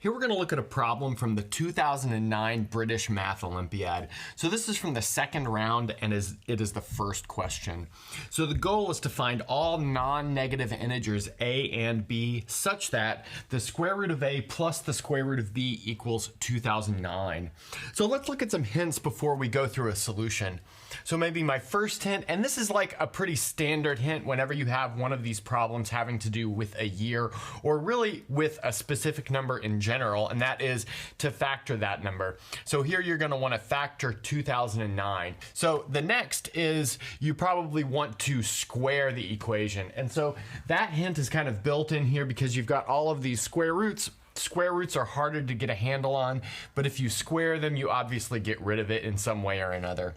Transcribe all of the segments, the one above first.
Here we're going to look at a problem from the 2009 British Math Olympiad. So this is from the second round and it is the first question. So the goal is to find all non-negative integers a and b such that the square root of a plus the square root of b equals 2009. So let's look at some hints before we go through a solution. So maybe my first hint, and this is like a pretty standard hint whenever you have one of these problems having to do with a year or really with a specific number in general, and that is to factor that number. So here you're going to want to factor 2009. So the next is you probably want to square the equation. And so that hint is kind of built in here because you've got all of these square roots. Square roots are harder to get a handle on, but if you square them, you obviously get rid of it in some way or another.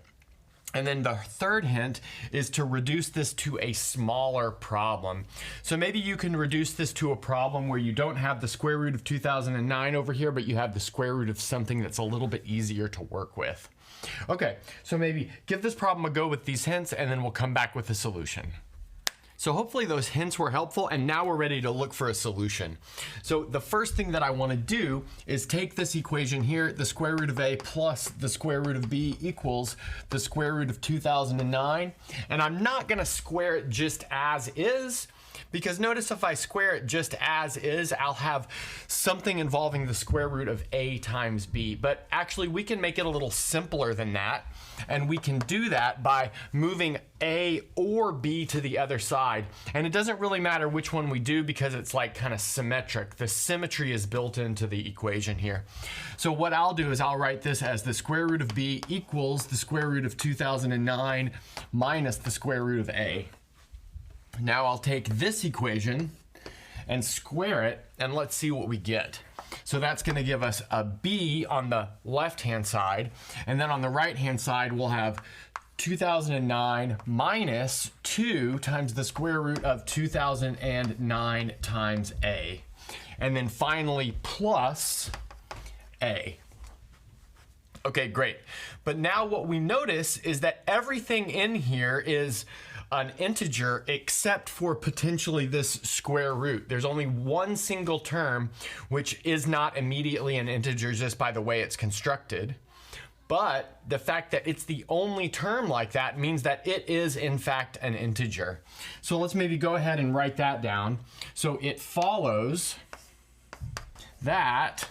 And then the third hint is to reduce this to a smaller problem. So maybe you can reduce this to a problem where you don't have the square root of 2009 over here, but you have the square root of something that's a little bit easier to work with. Okay, so maybe give this problem a go with these hints and then we'll come back with a solution. So hopefully those hints were helpful, and now we're ready to look for a solution. So the first thing that I want to do is take this equation here, the square root of a plus the square root of b equals the square root of 2009, and I'm not going to square it just as is, because notice if I square it just as is, I'll have something involving the square root of a times b. But actually we can make it a little simpler than that, and we can do that by moving a or b to the other side. And it doesn't really matter which one we do because it's like kind of symmetric. The symmetry is built into the equation here. So what I'll do is I'll write this as the square root of b equals the square root of 2009 minus the square root of a. Now I'll take this equation and square it, and let's see what we get. So that's going to give us a b on the left-hand side, and then on the right-hand side we'll have 2009 minus 2 times the square root of 2009 times a. And then finally plus a. Okay, great. But now what we notice is that everything in here is an integer except for potentially this square root. There's only one single term which is not immediately an integer just by the way it's constructed. But the fact that it's the only term like that means that it is in fact an integer. So let's maybe go ahead and write that down. So it follows that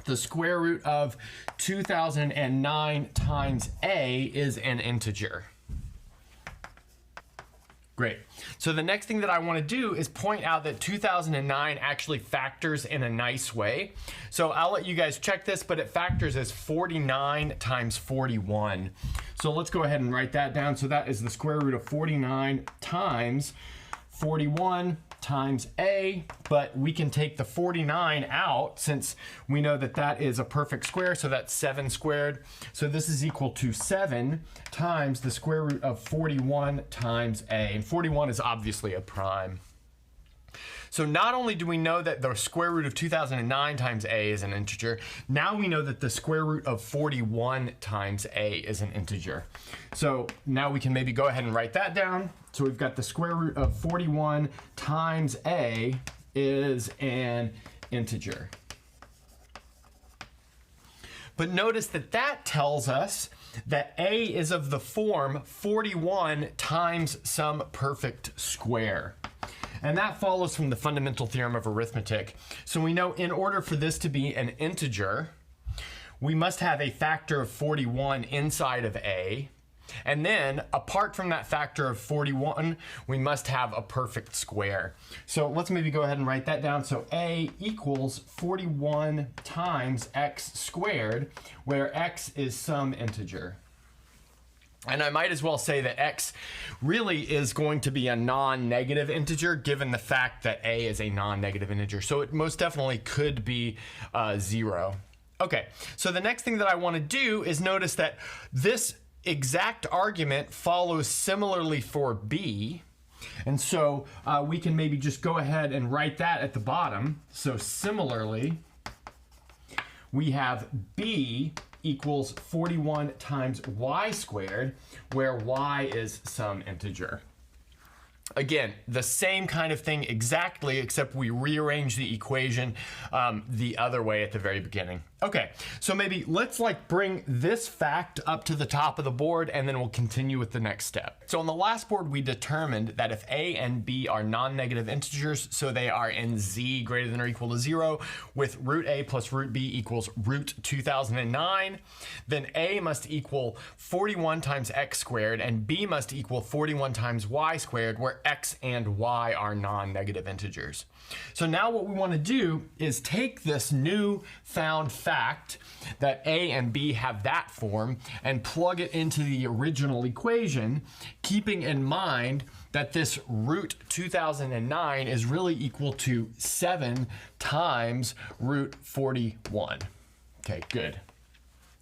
the square root of 2009 times a is an integer. Great. So the next thing that I want to do is point out that 2009 actually factors in a nice way. So I'll let you guys check this, but it factors as 49 times 41. So let's go ahead and write that down. So that is the square root of 49 times 41 times a, but we can take the 49 out since we know that that is a perfect square, so that's 7 squared. So this is equal to 7 times the square root of 41 times a, and 41 is obviously a prime. So not only do we know that the square root of 2009 times a is an integer, now we know that the square root of 41 times a is an integer. So now we can maybe go ahead and write that down. So we've got the square root of 41 times a is an integer. But notice that that tells us that a is of the form 41 times some perfect square. And that follows from the fundamental theorem of arithmetic. So we know in order for this to be an integer, we must have a factor of 41 inside of a. And then apart from that factor of 41, we must have a perfect square. So let's maybe go ahead and write that down. So a equals 41 times x squared, where x is some integer. And I might as well say that x really is going to be a non-negative integer given the fact that a is a non-negative integer. So it most definitely could be 0. Okay, so the next thing that I want to do is notice that this exact argument follows similarly for b. And so we can maybe just go ahead and write that at the bottom. So similarly, we have b equals 41 times y squared, where y is some integer. Again, the same kind of thing exactly, except we rearrange the equation the other way at the very beginning. Okay, so maybe let's like bring this fact up to the top of the board and then we'll continue with the next step. So on the last board, we determined that if a and b are non-negative integers, so they are in z greater than or equal to 0, with root a plus root b equals root 2009, then a must equal 41 times x squared and b must equal 41 times y squared, where x and y are non-negative integers. So now what we want to do is take this new found fact that a and b have that form and plug it into the original equation, keeping in mind that this root 2009 is really equal to 7 times root 41. Okay, good.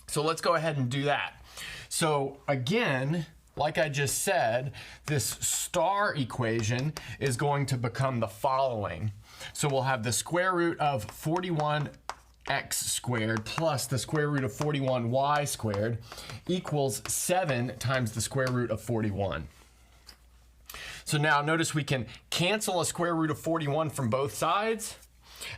So let's go ahead and do that. So again, like I just said, this star equation is going to become the following. So we'll have the square root of 41x squared plus the square root of 41y squared equals 7 times the square root of 41. So now notice we can cancel a square root of 41 from both sides.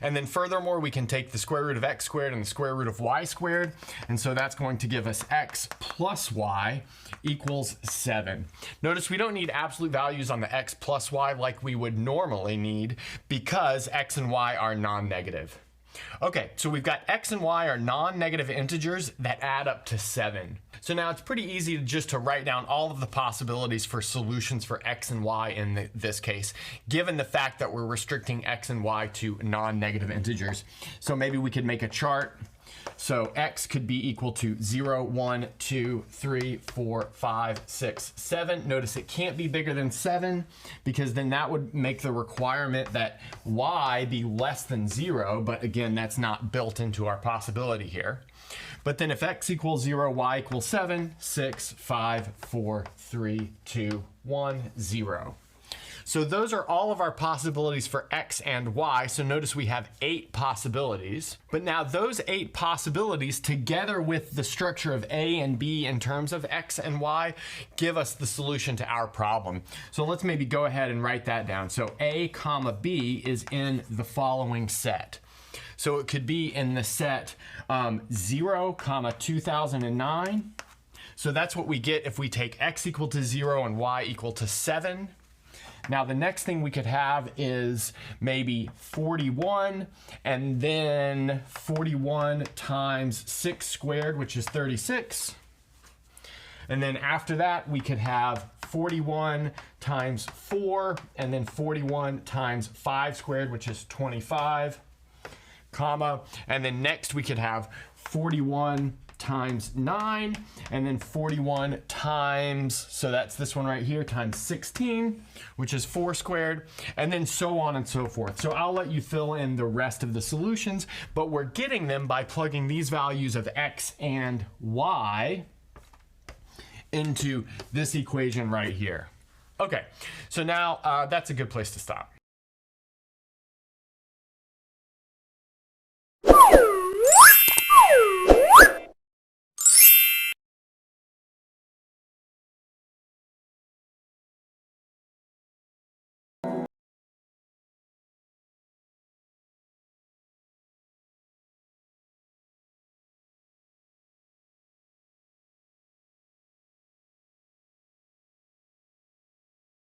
And then furthermore, we can take the square root of x squared and the square root of y squared. And so that's going to give us x plus y equals 7. Notice we don't need absolute values on the x plus y like we would normally need, because x and y are non-negative. Okay, so we've got x and y are non-negative integers that add up to 7. So now it's pretty easy to write down all of the possibilities for solutions for x and y in this case, given the fact that we're restricting x and y to non-negative integers. So maybe we could make a chart. So x could be equal to 0, 1, 2, 3, 4, 5, 6, 7. Notice it can't be bigger than 7, because then that would make the requirement that y be less than 0. But again, that's not built into our possibility here. But then if x equals 0, y equals 7, 6, 5, 4, 3, 2, 1, 0. So those are all of our possibilities for x and y. So notice we have 8 possibilities. But now those 8 possibilities, together with the structure of a and b in terms of x and y, give us the solution to our problem. So let's maybe go ahead and write that down. So a comma b is in the following set. So it could be in the set 0 comma 2009. So that's what we get if we take x equal to 0 and y equal to 7. Now the next thing we could have is maybe 41, and then 41 times 6 squared, which is 36. And then after that, we could have 41 times 4, and then 41 times 5 squared, which is 25, comma. And then next we could have 41 times 9, and then 41 times, so that's this one right here, times 16, which is 4 squared, and then so on and so forth. So I'll let you fill in the rest of the solutions, but we're getting them by plugging these values of x and y into this equation right here. Okay, so now that's a good place to stop.